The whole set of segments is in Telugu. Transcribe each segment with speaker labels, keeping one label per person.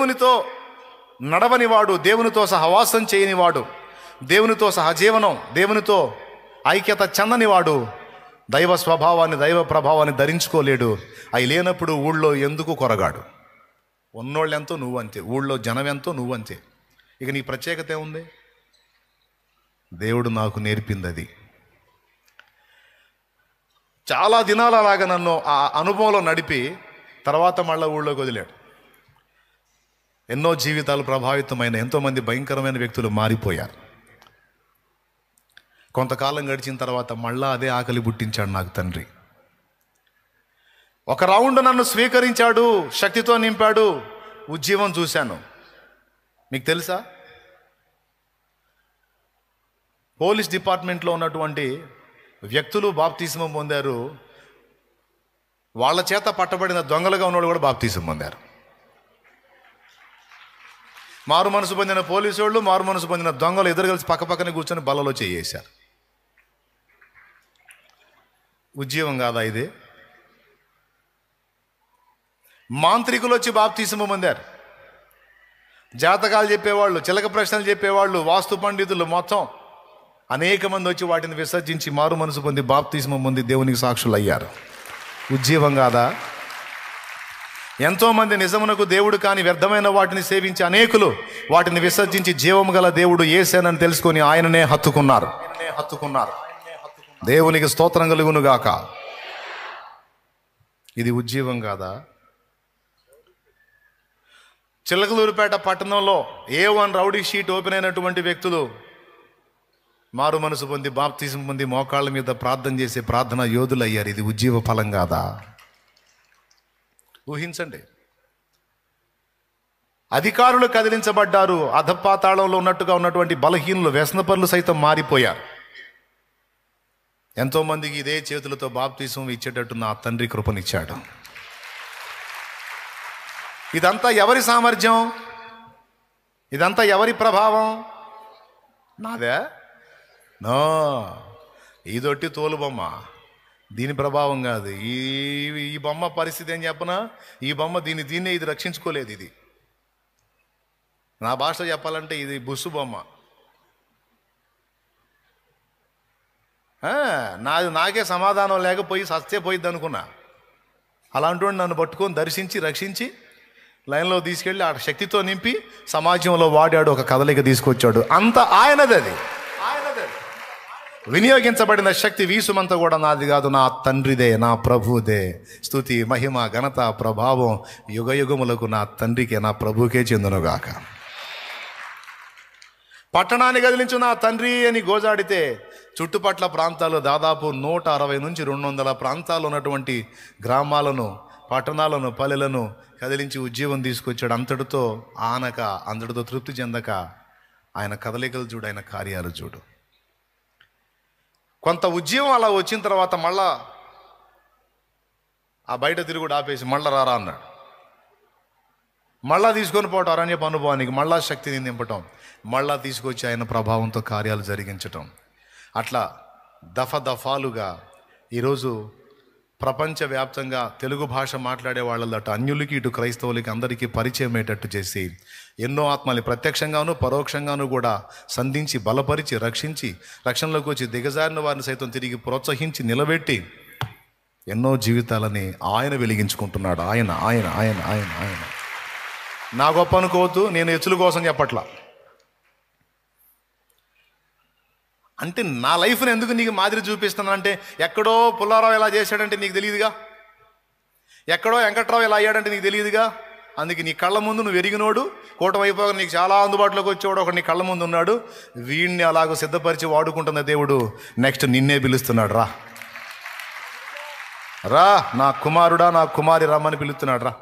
Speaker 1: దేవునితో నడవనివాడు, దేవునితో సహవాసం చేయనివాడు, దేవునితో సహజీవనం, దేవునితో ఐక్యత చెందనివాడు దైవ స్వభావాన్ని, దైవ ప్రభావాన్ని ధరించుకోలేడు. అవి లేనప్పుడు ఊళ్ళో ఎందుకు కొరగాడు? ఉన్నోళ్ళెంతో నువ్వంతే, ఊళ్ళో జనం ఎంతో నువ్వంతే. ఇక నీ ప్రత్యేకత ఏముంది? దేవుడు నాకు నేర్పింది అది. చాలా దినాలు అలాగా నన్ను ఆ అనుభవంలో నడిపి తర్వాత మళ్ళీ ఊళ్ళోకి వదిలాడు. ఎన్నో జీవితాలు ప్రభావితమైన ఎంతోమంది భయంకరమైన వ్యక్తులు మారిపోయారు. కొంతకాలం గడిచిన తర్వాత మళ్ళా అదే ఆకలి పుట్టించాడు నాకు తండ్రి. ఒక రౌండ్ నన్ను స్వీకరించాడు, శక్తితో నింపాడు, ఉజ్జీవం చూశాను. మీకు తెలుసా, పోలీస్ డిపార్ట్మెంట్లో ఉన్నటువంటి వ్యక్తులు బాప్తిస్మం పొందారు. వాళ్ళ చేత పట్టబడిన దొంగలుగా ఉన్నవాళ్ళు కూడా బాప్తిస్మం పొందారు. మారు మనసు పొందిన పోలీసు వాళ్ళు, మారు మనసు పొందిన దొంగలు ఇద్దరు కలిసి పక్కపక్కనే కూర్చొని బల్లలో చేయేశారు. ఉజ్జీవం కాదా ఇది? మాంత్రికులు వచ్చి బాప్తిస్మం పొందారు. జాతకాలు చెప్పేవాళ్ళు, చిలక ప్రశ్నలు చెప్పేవాళ్ళు, వాస్తు పండితులు, మొత్తం అనేక మంది వచ్చి వాటిని విసర్జించి మారు మనసు పొంది బాప్తిస్మం పొంది దేవునికి సాక్షులు అయ్యారు. ఉజ్జీవం కాదా? ఎంతోమంది నిజమునకు దేవుడు కాని వ్యర్థమైన వాటిని సేవించి అనేకులు వాటిని విసర్జించి జీవము గల దేవుడు యేసేనని తెలుసుకొని ఆయననే హత్తుకున్నారు. దేవునికి స్తోత్రం కలుగును గాక. ఇది ఉజ్జీవం కాదా? చిలకలూరుపేట పట్టణంలో A1 రౌడీ షీట్ ఓపెన్ అయినటువంటి వ్యక్తులు మారు మనసు పొంది బాప్తిజం పొంది మోకాళ్ళ మీద ప్రార్థన చేసే ప్రార్థన యోధులు అయ్యారు. ఇది ఉజ్జీవ ఫలం కాదా? ఊహించండి. అధికారులు కదిలించబడ్డారు. అధపాతాళంలో ఉన్నట్టుగా ఉన్నటువంటి బలహీనులు, వ్యసనపరులు సైతం మారిపోయారు. ఎంతోమందికి ఇదే చేతులతో బాప్తిజం ఇచ్చేటట్టు నా తండ్రి కృపనిచ్చాడు. ఇదంతా ఎవరి సామర్థ్యం? ఇదంతా ఎవరి ప్రభావం? నాదే? నో, ఇదొట్టి తోలు బొమ్మ, దీని ప్రభావం కాదు. ఈ బొమ్మ పరిస్థితి ఏం చెప్పనా, ఈ బొమ్మ దీన్నే ఇది రక్షించుకోలేదు. ఇది నా భాషలో చెప్పాలంటే ఇది బుస్సు బొమ్మ. నాకే సమాధానం లేకపోయి సస్తే పోయిద్ది అనుకున్నా. అలాంటి నన్ను పట్టుకొని దర్శించి రక్షించి లైన్లో తీసుకెళ్ళి ఆ శక్తితో నింపి సమాజంలో వాడాడు, ఒక కదలిక తీసుకొచ్చాడు. అంత ఆయనది. అది వినియోగించబడిన శక్తి వీసుమంతా కూడా నాది కాదు, నా తండ్రిదే, నా ప్రభుదే. స్తుతి, మహిమ, ఘనత, ప్రభావం యుగయుగములకు నా తండ్రికే, నా ప్రభుకే చెందునుగాక. పట్టణాన్ని కదిలించు నా తండ్రి అని గోజాడితే చుట్టుపట్ల ప్రాంతాలు దాదాపు 160 నుంచి 200 ప్రాంతాలు ఉన్నటువంటి గ్రామాలను, పట్టణాలను, పల్లెలను కదిలించి ఉజ్జీవం తీసుకొచ్చాడు. అంతటితో ఆనక, అంతటితో తృప్తి చెందక ఆయన కదలికలు చూడు, ఆయన కార్యాలు చూడు. కొంత ఉజ్జీవం అలా వచ్చిన తర్వాత మళ్ళా ఆ బయట తిరుగుడు ఆపేసి మళ్ళా రారా అన్నాడు. మళ్ళా తీసుకొని పోవటం అరణ్యపు అనుభవానికి, మళ్ళా శక్తిని నింపటం, మళ్ళా తీసుకొచ్చి ఆయన ప్రభావంతో కార్యాలు జరిగించటం. అట్లా దఫాలుగా ఈరోజు ప్రపంచవ్యాప్తంగా తెలుగు భాష మాట్లాడే వాళ్ళ అటు అన్యులకి, ఇటు క్రైస్తవులకి అందరికీ పరిచయం అయ్యేటట్టు చేసి ఎన్నో ఆత్మల్ని ప్రత్యక్షంగాను పరోక్షంగాను కూడా సంధించి, బలపరిచి, రక్షించి, రక్షణలోకి వచ్చి దిగజారిన వారిని సైతం తిరిగి ప్రోత్సహించి నిలబెట్టి ఎన్నో జీవితాలని ఆయన వెలిగించుకుంటున్నాడు. ఆయన ఆయన ఆయన ఆయన ఆయన నా గొప్ప అనుకోవద్దు, నేను ఎచ్చుల కోసం చెప్పట్లా. అంటే నా లైఫ్ని ఎందుకు నీకు మాదిరి చూపిస్తున్నాను అంటే, ఎక్కడో పుల్లారావు ఇలా చేశాడంటే నీకు తెలియదుగా, ఎక్కడో వెంకట్రావు ఇలా అయ్యాడంటే నీకు తెలియదుగా. అందుకే నీ కళ్ళ ముందు నువ్వు ఎరిగినోడు, కూటమి అయిపోగా నీకు చాలా అందుబాటులోకి వచ్చేవాడు ఒకడు నీ కళ్ళ ముందు ఉన్నాడు. వీడిని అలాగ సిద్ధపరిచి వాడుకుంటున్న దేవుడు నెక్స్ట్ నిన్నే పిలుస్తున్నాడు. రా రా నా కుమారుడా, నా కుమారి రమ్మని పిలుస్తున్నాడు. రా.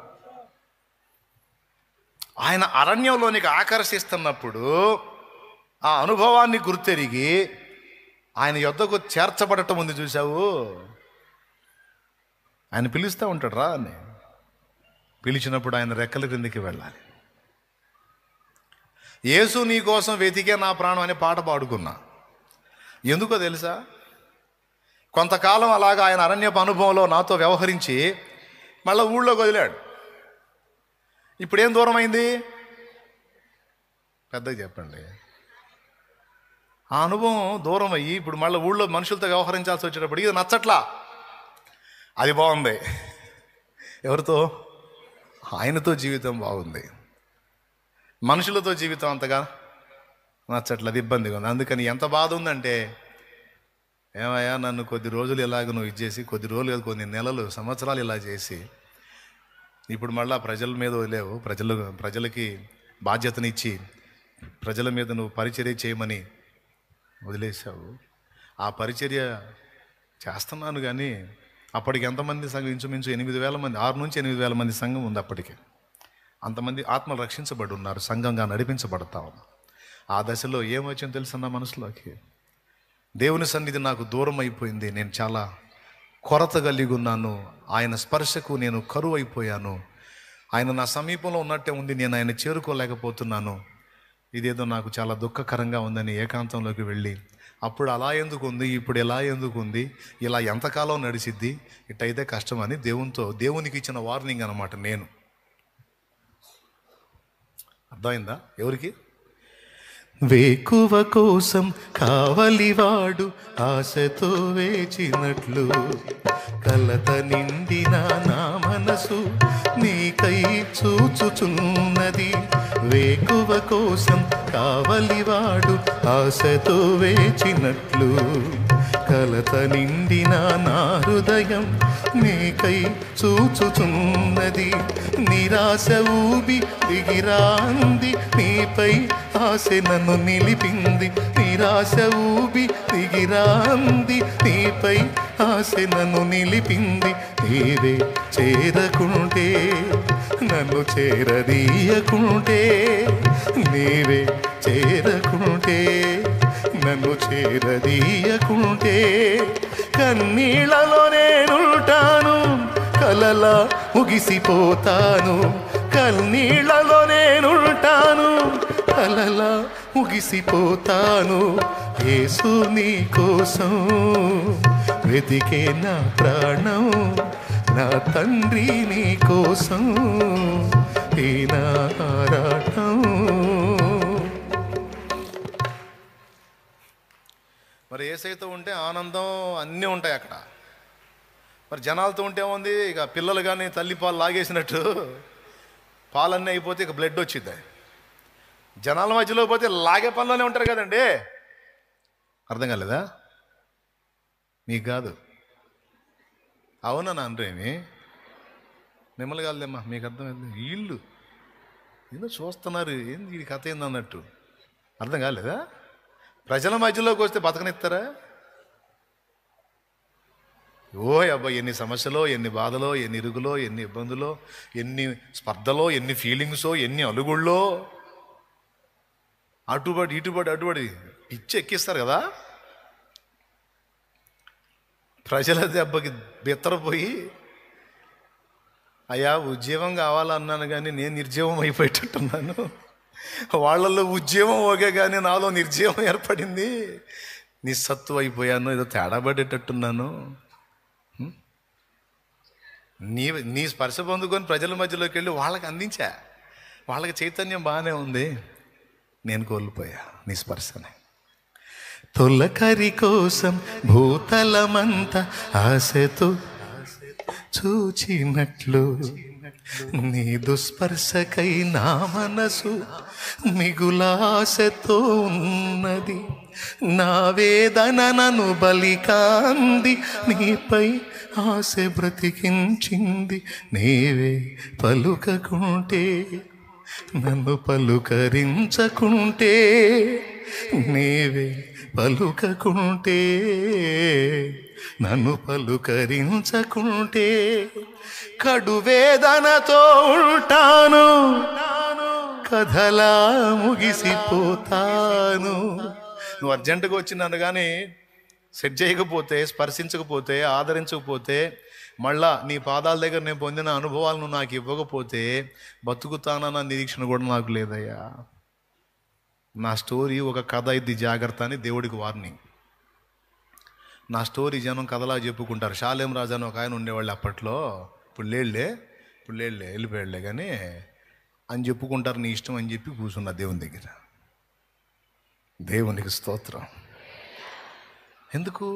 Speaker 1: ఆయన అరణ్యంలోనికి ఆకర్షిస్తున్నప్పుడు ఆ అనుభవాన్ని గుర్తెరిగి ఆయన యొద్దకు చేర్చబడటం ఉంది. చూసావు, ఆయన పిలుస్తూ ఉంటాడు రా అని. పిలిచినప్పుడు ఆయన రెక్కల క్రిందికి వెళ్ళాలి. యేసు నీ కోసం వెతికే నా ప్రాణం అనే పాట పాడుకున్నా. ఎందుకో తెలుసా, కొంతకాలం అలాగా ఆయన అరణ్యపు అనుభవంలో నాతో వ్యవహరించి మళ్ళీ ఊళ్ళోకి వదిలాడు. ఇప్పుడేం దూరం అయింది? పెద్దగా చెప్పండి. ఆ అనుభవం దూరం అయ్యి ఇప్పుడు మళ్ళీ ఊళ్ళో మనుషులతో వ్యవహరించాల్సి వచ్చేటప్పుడు ఇది నచ్చట్లా. అది బాగుంది. ఎవరితో? ఆయనతో జీవితం బాగుంది. మనుషులతో జీవితం అంతగా నచ్చట్లేదు, ఇబ్బందిగా ఉంది. అందుకని ఎంత బాధ ఉందంటే, ఏమయ్యా నన్ను కొద్ది రోజులు ఇలాగ నువ్వు ఇచ్చేసి, కొద్ది రోజులు కొన్ని నెలలు సంవత్సరాలు ఇలా చేసి ఇప్పుడు మళ్ళా ప్రజల మీద వదిలేవు, ప్రజలకి బాధ్యతనిచ్చి ప్రజల మీద నువ్వు పరిచర్య చేయమని వదిలేసావు. ఆ పరిచర్య చేస్తున్నాను, కానీ అప్పటికి ఎంతమంది సంఘం? ఇంచుమించు 8,000 మంది, 6 నుంచి 8,000 మంది సంఘం ఉంది అప్పటికి. అంతమంది ఆత్మలు రక్షించబడి ఉన్నారు, సంఘంగా నడిపించబడతా ఉన్నారు. ఆ దశలో ఏమొచ్చిందో తెలుసా నా మనసులోకి? దేవుని సన్నిధి నాకు దూరం అయిపోయింది, నేను చాలా కొరత కలిగి ఉన్నాను, ఆయన స్పర్శకు నేను కరువు అయిపోయాను, ఆయన నా సమీపంలో ఉన్నట్టే ఉంది, నేను ఆయన చేరుకోలేకపోతున్నాను, ఇదేదో నాకు చాలా దుఃఖకరంగా ఉందని ఏకాంతంలోకి వెళ్ళి, అప్పుడు అలా ఎందుకు ఉంది, ఇప్పుడు ఎలా ఎందుకు ఉంది, ఇలా ఎంతకాలం నడిచిద్ది, ఇట్టయితే కష్టం అని దేవునికి ఇచ్చిన వార్నింగ్ అనమాట. నేను అర్థమైందా? ఎవరికి? వేకువ కోసం కావలివాడు ఆశతో వేచినట్లు, కలత నిండిన నా మనసు నీకై చూచుచున్నది. వేకువ కోసం కావలివాడు ఆశతో వేచినట్లు, కలత నిండిన నా హృదయం నీకై చూచుచున్నది. నిరాశ ఊబి దిగిరాంది, నీపై ఆశ నన్ను నిలిపింది. నిరాశ ఊబి దిగిరాంది, నీపై ఆశ నన్ను నిలిపింది. నీవే చేరకుంటే, నన్ను చేరదీయకుంటే, నీవే చేరకుంటే, నన్ను చేరదీయకుంటే, కన్నీళ్లలో నేనుంటాను, కలలా ముగిసిపోతాను. కన్నీళ్లలో నేనుంటాను, కలలా ముగిసిపోతాను. యేసు నీ కోసం వెతికే నా ప్రాణం, నా తండ్రి నీ కోసం ఈ నా ఆరాటం. మరి యేసయ్యతో ఉంటే ఆనందం అన్నీ ఉంటాయి అక్కడ. మరి జనాలతో ఉంటే ఏముంది? ఇక పిల్లలు కానీ తల్లి పాలు లాగేసినట్టు పాలన్నీ అయిపోతే ఇక బ్లడ్ వచ్చింది. జనాల మధ్యలో పోతే లాగే పనిలోనే ఉంటారు కదండి. అర్థం కాలేదా? మీకు కాదు, అవునా నాన్రేమి మిమ్మల్ని కాదులేమ్మా, మీకు అర్థమైంది. వీళ్ళు ఏదో చూస్తున్నారు, ఏంది ఈ కథ ఏంది అన్నట్టు. అర్థం కాలేదా? ప్రజల మధ్యలోకి వస్తే బతకనిస్తారా? ఓ అబ్బాయి, ఎన్ని సమస్యలో, ఎన్ని బాధలో, ఎన్ని ఇరుగులో, ఎన్ని ఇబ్బందులో, ఎన్ని స్పర్ధలో, ఎన్ని ఫీలింగ్సో, ఎన్ని అలుగుళ్ళో, అటుబడి ఇటుబడి అటుబడి పిచ్చి ఎక్కిస్తారు కదా. ప్రజల దెబ్బకి బిత్తరపోయి, అయ్యా ఉద్యోగం కావాలన్నాను కానీ నేను నిర్జీవం అయిపోయేటట్టున్నాను, వాళ్ళల్లో ఉద్యమం ఓకే కానీ నాలో నిర్జీవం ఏర్పడింది, నిస్సత్తు అయిపోయాను, ఏదో తేడా పడేటట్టున్నాను. నీ స్పర్శ పొందుకొని ప్రజల మధ్యలోకి వెళ్ళి వాళ్ళకి అందించా, వాళ్ళకి చైతన్యం బాగానే ఉంది, నేను కోల్పోయా నీ స్పర్శని. తొలకరి కోసం భూతలమంతా ఆశతో చూచినట్లు, నీ దుస్పర్శకై నా మనసు మిగులాశతో ఉన్నది. నా వేదన నన్ను బలికాంది, నీపై ఆశ బ్రతికించింది. నీవే పలుకకుంటే, నన్ను పలుకరించకుంటే, నీవే పలుకకుంటే, నన్ను పలుకరించకుంటే, కడు వేదనతో ఉంటాను, కథలా ముగిసిపోతాను. నువ్వు అర్జెంటుగా వచ్చి నన్ను కానీ సెట్ చేయకపోతే, స్పర్శించకపోతే, ఆదరించకపోతే, మళ్ళా నీ పాదాల దగ్గర నేను పొందిన అనుభవాలను నాకు ఇవ్వకపోతే బతుకుతానన్న నిరీక్షణ కూడా నాకు లేదయ్యా. నా స్టోరీ ఒక కథ ఇది, జాగ్రత్త అని దేవుడికి వార్నింగ్. నా స్టోరీ జనం కథలా చెప్పుకుంటారు. షాలేం రాజా అని ఒక ఆయన ఉండేవాళ్ళు అప్పట్లో, ఇప్పుడు లేళ్లే వెళ్ళిపోయాడులే, కానీ అని చెప్పుకుంటారు, నీ ఇష్టం అని చెప్పి కూర్చున్నా దేవుని దగ్గర. దేవునికి స్తోత్రం. ఎందుకు?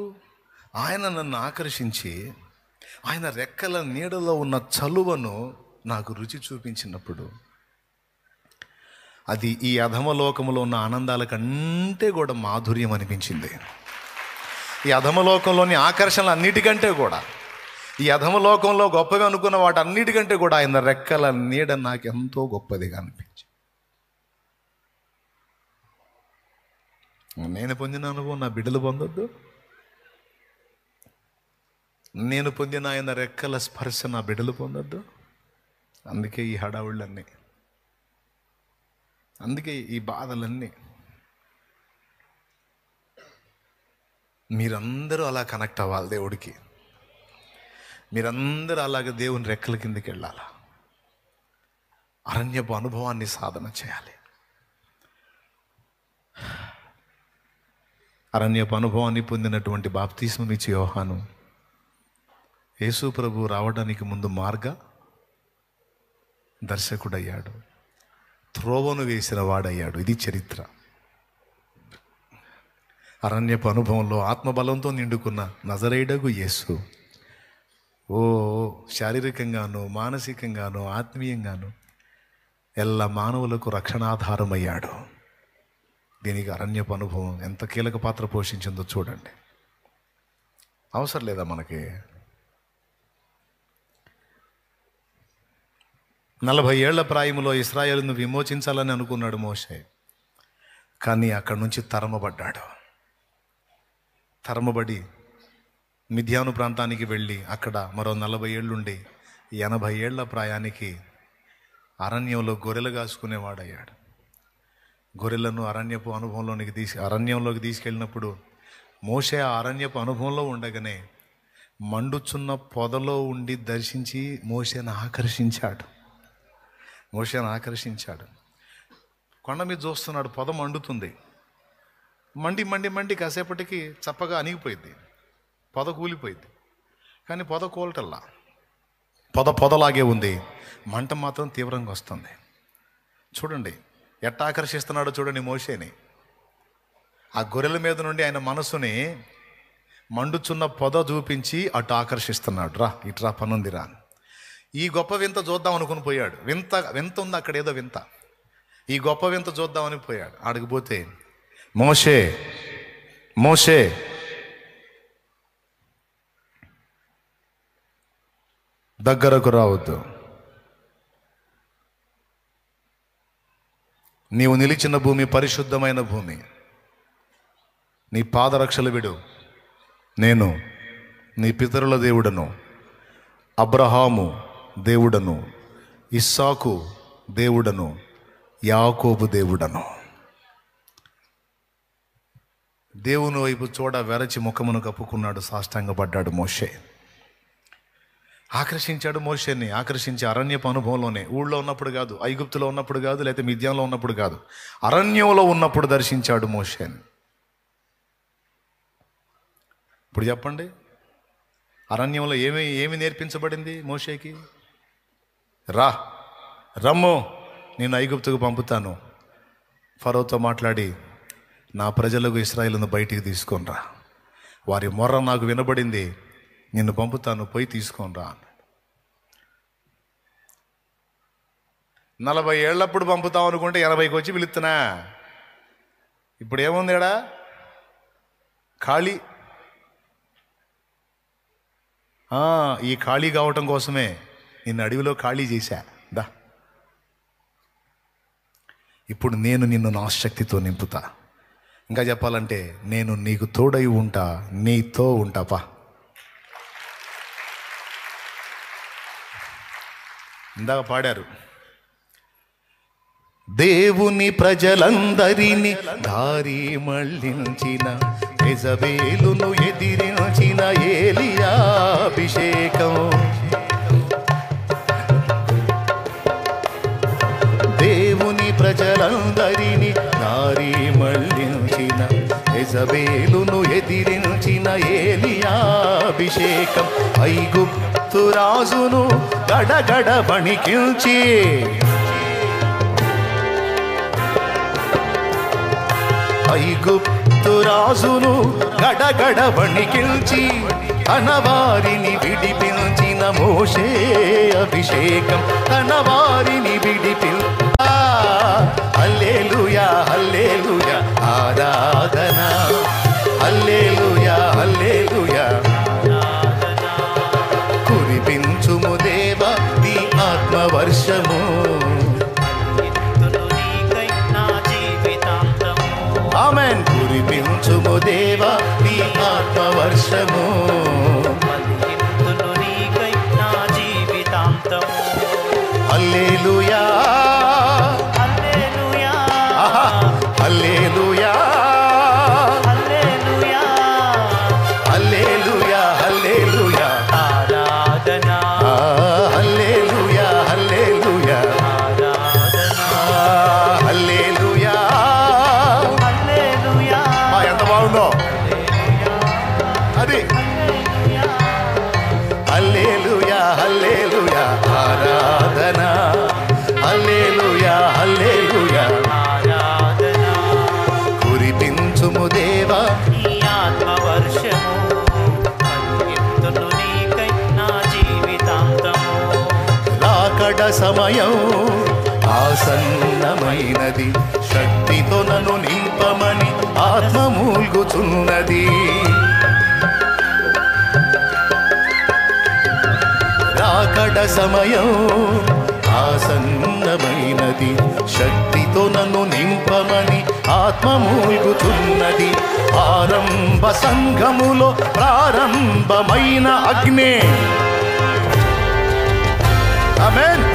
Speaker 1: ఆయన నన్ను ఆకర్షించి ఆయన రెక్కల నీడలో ఉన్న చలువను నాకు రుచి చూపించినప్పుడు అది ఈ అధమలోకంలో ఉన్న ఆనందాల కంటే కూడా మాధుర్యం అనిపించింది. ఈ అధమలోకంలోని ఆకర్షణలు అన్నిటికంటే కూడా, ఈ అధమలోకంలో గొప్పగా అనుకున్న వాటి అన్నిటికంటే కూడా ఆయన రెక్కల నీడ నాకు ఎంతో గొప్పదిగా అనిపించింది. నేను పొందిన అనుభవం నా బిడ్డలు పొందొద్దు? నేను పొందిన ఆయన రెక్కల స్పర్శ నా బిడ్డలు పొందొద్దు? అందుకే ఈ హడావుళ్ళన్నీ, అందుకే ఈ బాధలన్నీ. మీరందరూ అలా కనెక్ట్ అవ్వాలి దేవుడికి. మీరందరూ అలాగే దేవుని రెక్కల కిందకి వెళ్ళాలి. అరణ్యపు అనుభవాన్ని సాధన చేయాలి. అరణ్యపు అనుభవాన్ని పొందినటువంటి బాప్తిస్మం ఇచ్చే యోహాను యేసు ప్రభు రావడానికి ముందు మార్గ దర్శకుడయ్యాడు, త్రోవను వేసిన వాడయ్యాడు. ఇది చరిత్ర. అరణ్యపు అనుభవంలో ఆత్మబలంతో నిండుకున్న నజరేయుడగు యేసు శారీరకంగాను మానసికంగాను ఆత్మీయంగాను ఎల్ల మానవులకు రక్షణాధారమయ్యాడు. దీనికి అరణ్యపు అనుభవం ఎంత కీలక పాత్ర పోషించిందో చూడండి. అవసరం లేదా మనకి? 40 ఏళ్ల ప్రాయంలో ఇశ్రాయేలును విమోచించాలని అనుకున్నాడు మోషే. కానీ అక్కడి నుంచి తరమబడి మిద్యాను ప్రాంతానికి వెళ్ళి అక్కడ మరో 40 ఏళ్ళుండి 80 ఏళ్ల ప్రాయానికి అరణ్యంలో గొర్రెలు కాసుకునేవాడయ్యాడు. గొర్రెలను అరణ్యంలోకి తీసుకెళ్ళినప్పుడు మోషే ఆ అరణ్యపు అనుభవంలో ఉండగానే మండుచున్న పొదలో ఉండి దర్శించి మోషేను ఆకర్షించాడు. కొండ మీద చూస్తున్నాడు, పొద మండుతుంది. మండి కాసేపటికి చప్పగా అణిగిపోయింది, పొద కూలిపోయింది. కానీ పొద కూలటల్లా, పొదలాగే ఉంది, మంట మాత్రం తీవ్రంగా వస్తుంది. చూడండి ఎట్టా ఆకర్షిస్తున్నాడో చూడండి మోషేని. ఆ గొర్రెల మీద నుండి ఆయన మనసుని మండుచున్న పొద చూపించి అటు ఆకర్షిస్తున్నాడు. ఇట్రా పనుందిరా. ఈ గొప్ప వింత చూద్దాం అనుకుని పోయాడు. వింత ఉంది అక్కడ, ఏదో వింత. ఈ గొప్ప వింత చూద్దామని పోయాడు. ఆడికిపోతే మోషే దగ్గరకు రావద్దు, నీవు నిలిచిన భూమి పరిశుద్ధమైన భూమి, నీ పాదరక్షలు విడు. నేను నీ పితరుల దేవుడను, అబ్రహాము దేవుడను, ఇస్సాకు దేవుడను, యాకోబు దేవుడను. దేవుని వైపు చూడ వెరచి ముఖమును కప్పుకున్నాడు, సాష్టాంగపడ్డాడు మోషే. ఆకర్షించాడు మోషేని. ఆకర్షించి అరణ్యపు అనుభవంలోనే, ఊళ్ళో ఉన్నప్పుడు కాదు, ఐగుప్తులో ఉన్నప్పుడు కాదు, లేకపోతే మిద్యాన్లో ఉన్నప్పుడు కాదు, అరణ్యంలో ఉన్నప్పుడు దర్శించాడు మోషేని. ఇప్పుడు చెప్పండి, అరణ్యంలో ఏమి నేర్పించబడింది మోషేకి? రమ్ము, నేను ఐగుప్తుకు పంపుతాను, ఫరోతో మాట్లాడి నా ప్రజలకు ఇశ్రాయేలును బయటికి తీసుకొని రా, వారి మొర్ర నాకు వినబడింది, నిన్ను పంపుతాను, పోయి తీసుకొని రా. 40 ఏళ్ళప్పుడు పంపుతాం అనుకుంటే 80కి వచ్చి పిలుస్తున్నా. ఇప్పుడు ఏముంది ఎడా? ఖాళీ. ఈ ఖాళీ కావటం కోసమే నిన్ను అడవిలో ఖాళీ చేశా. ఇప్పుడు నేను నిన్ను నా శక్తితో నింపుతా. ఇంకా చెప్పాలంటే నేను నీకు తోడై ఉంటా, నీతో ఉంటాపా. ఇందాక పాడారు, దేవుని ప్రజలందరినీ దారి మళ్ళించిన, యెజబేలును ఎదిరించిన ఏలియా అభిషేకం. దేవుని ప్రజలందరినీ దారి మళ్ళించిన, యెజబేలును ఎదిరించిన ఏలియా అభిషేకం. ఐగుప్తు రాజును గడగడ వణికించి, ఐగుప్తు రాజును గడగడ వణికిల్చి తన వారిని విడిపించిన మోషే అభిషేకం, తన వారిని హల్లెలూయా హల్లెలూయా ఆరాధన, హల్లెలూయా హల్లెలూయా కురిపించుము దేవా నీ ఆత్మవర్షము, ఆమేన్. కురిపించుము దేవా నీ ఆత్మవర్షము, హల్లెలూయా హల్లెలూయా హల్లెలూయా హల్లెలూయా హల్లెలూయా
Speaker 2: ఆరాధన,
Speaker 1: హల్లెలూయా హల్లెలూయా హల్లెలూయా
Speaker 2: హల్లెలూయా.
Speaker 1: ఎంత బాగుందో అది. హల్లెలూయా హల్లెలూయా ఆరాధన, హల్లెలూయా హల్లెలూయా
Speaker 2: ఆరాధన,
Speaker 1: కురిపించుము దేవా
Speaker 2: నీ ఆత్మవర్షము, పరిగెత్తును నీకై నా జీవితాంతము.
Speaker 1: రాకడ సమయం ఆసన్నమైనది, శక్తితో నన్ను నింపమని ఆత్మ మూల్గుచున్నది. రాకడ సమయం ఆసన్నమైనది, శక్తితో నన్ను నింపమని ఆత్మ మూల్గుతున్నది. ఆరంభ సంఘములో ప్రారంభమైన అగ్ని, ఆమేన్.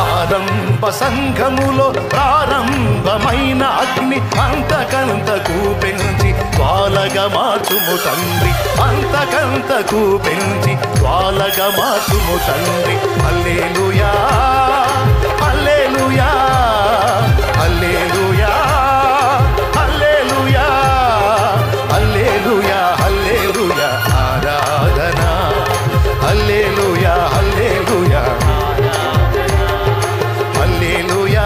Speaker 1: ఆరంభ సంఘములో ప్రారంభమైన అగ్ని అంతకంతకు పెంచి జ్వాలగా మార్చుము తండ్రి, అంతకంతకు పెంచి జ్వాలగా మార్చుము తండ్రి. హల్లెలూయా హల్లెలూయా హల్లెలూయా హల్లెలూయా హల్లెలూయా హల్లెలూయా ఆరాధన, హల్లెలూయా హల్లెలూయా హల్లెలూయా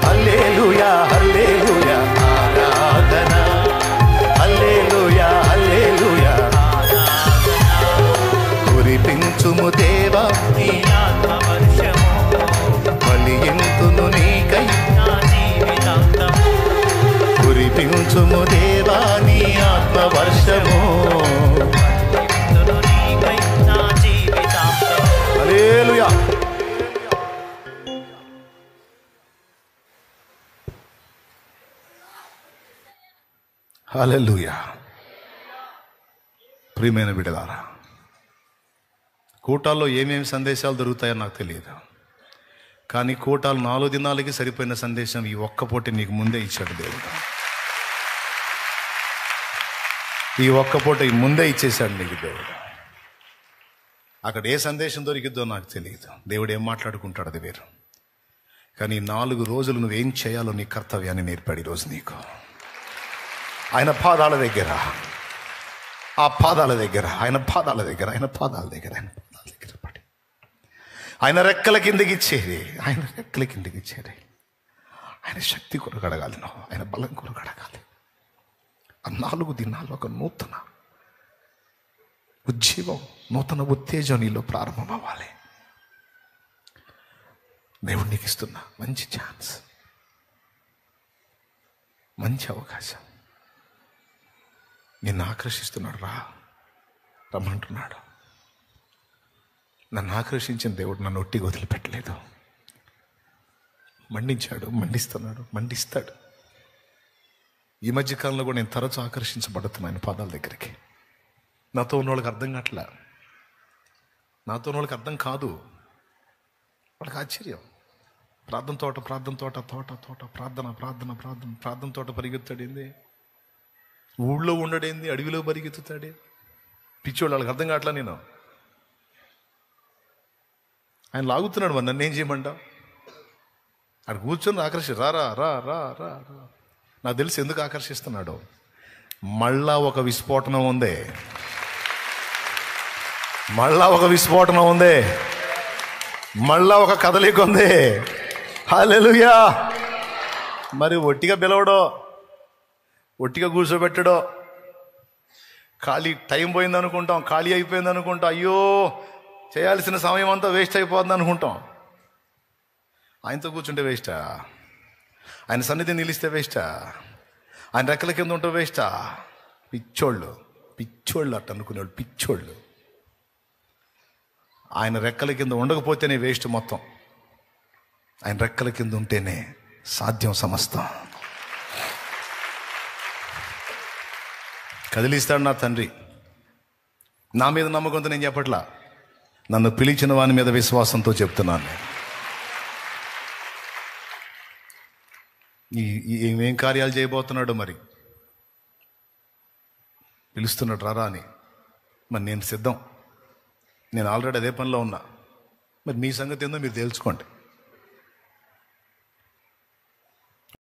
Speaker 1: హల్లెలూయా హల్లెలూయా ఆరాధన, హల్లెలూయా హల్లెలూయా కురిపించుము దేవా
Speaker 2: నీ ఆత్మవర్షము,
Speaker 1: బలియంతును నీకై
Speaker 2: నా జీవితాంతము.
Speaker 1: కురిపించుము దేవా నీ ఆత్మవర్షము,
Speaker 2: పరిగెత్తును నీకై నా జీవితాంతము.
Speaker 1: హల్లెలూయా. హల్లెలూయా. ప్రియమైన బిడ్డలారా, కూటాల్లో ఏమేమి సందేశాలు దొరుకుతాయో నాకు తెలియదు, కానీ కూటాలు 4 దినాలకి సరిపోయిన సందేశం ఈ ఒక్క పూట నీకు ముందే ఇచ్చాడు దేవుడు. ఈ ఒక్క పూట ముందే ఇచ్చేశాడు నీకు దేవుడు. అక్కడ ఏ సందేశం దొరికిద్దో నాకు తెలియదు, దేవుడు ఏం మాట్లాడుకుంటాడు అది వేరు. కానీ 4 రోజులు నువ్వేం చేయాలో నీ కర్తవ్యాన్ని నేర్పాడు ఈరోజు నీకు. ఆయన పాదాల దగ్గర, ఆ పాదాల దగ్గర, ఆయన పాదాల దగ్గర, ఆయన పాదాల దగ్గర, ఆయన పాదాల దగ్గర పడి ఆయన రెక్కల కిందకి ఇచ్చేది, ఆయన రెక్కల కిందకి ఇచ్చేది. ఆయన శక్తి కొరకు అడగాలి నువ్వు, ఆయన బలం కొరకు అడగాలి. ఆ 4 దినాలు ఒక నూతన ఉజ్జీవం, నూతన ఉత్తేజం నీలో ప్రారంభం అవ్వాలి. దేవుడు నీకు ఇస్తున్నా మంచి ఛాన్స్, మంచి అవకాశం. నిన్ను ఆకర్షిస్తున్నాడు, రమ్మంటున్నాడు. నన్ను ఆకర్షించిన దేవుడు నన్ను ఒట్టిగా వదిలిపెట్టలేదు, మండించాడు, మండిస్తున్నాడు, మండిస్తాడు. ఈ మధ్యకాలంలో కూడా నేను తరచు ఆకర్షించబడుతున్నాను పాదాల దగ్గరికి. నాతో ఉన్న వాళ్ళకి అర్థం కావట్లే, నాతో ఉన్న వాళ్ళకి అర్థం కాదు, వాళ్ళకి ఆశ్చర్యం. ప్రార్థన తోట, ప్రార్థన తోట, తోట తోట, ప్రార్థన ప్రార్థన ప్రార్థన, ప్రార్థన తోట పరిగెత్తాడేంది, ఊళ్ళో ఉండడేంది, అడవిలో పరిగెత్తుతాడే. పిచ్చోళ్ళు వాళ్ళకి అర్థం కావట్లా. నేను ఆయన లాగుతున్నాడు, మరి నన్ను ఏం చేయమంటావు? అక్కడ కూర్చొని రా రా రా రా రా. నాకు తెలిసి ఎందుకు ఆకర్షిస్తున్నాడు. మళ్ళా ఒక విస్ఫోటనం ఉంది, మళ్ళా ఒక విస్ఫోటనం ఉంది. మళ్ళా ఒక కదలిక ఉంది. హల్లెలూయా. మరి ఒట్టిగా పిలవడో, ఒట్టిగా కూర్చోబెట్టడో, ఖాళీ టైం పోయింది అనుకుంటాం, ఖాళీ అయిపోయింది అనుకుంటాం, అయ్యో చేయాల్సిన సమయం అంతా వేస్ట్ అయిపోతుంది అనుకుంటాం. ఆయనతో కూర్చుంటే వేస్టా? ఆయన సన్నిధి నిలిస్తే వేస్టా? ఆయన రెక్కల కింద ఉంటే వేస్టా? పిచ్చోళ్ళు అట్ట అనుకునేవాళ్ళు, పిచ్చోళ్ళు. ఆయన రెక్కల కింద ఉండకపోతేనే వేస్ట్ మొత్తం. ఆయన రెక్కల కింద ఉంటేనే సాధ్యం సమస్తం. కదిలిస్తాడు నా తండ్రి. నా మీద నమ్మకంతో నేను చెప్పట్లా, నన్ను పిలిచిన వాని మీద విశ్వాసంతో చెప్తున్నాను. ఏమేం కార్యాలు చేయబోతున్నాడు మరి. పిలుస్తున్నాడు రారా అని. మరి నేను సిద్ధం, నేను ఆల్రెడీ అదే పనిలో ఉన్నా. మరి మీ సంగతి ఏందో మీరు తెలుసుకోండి.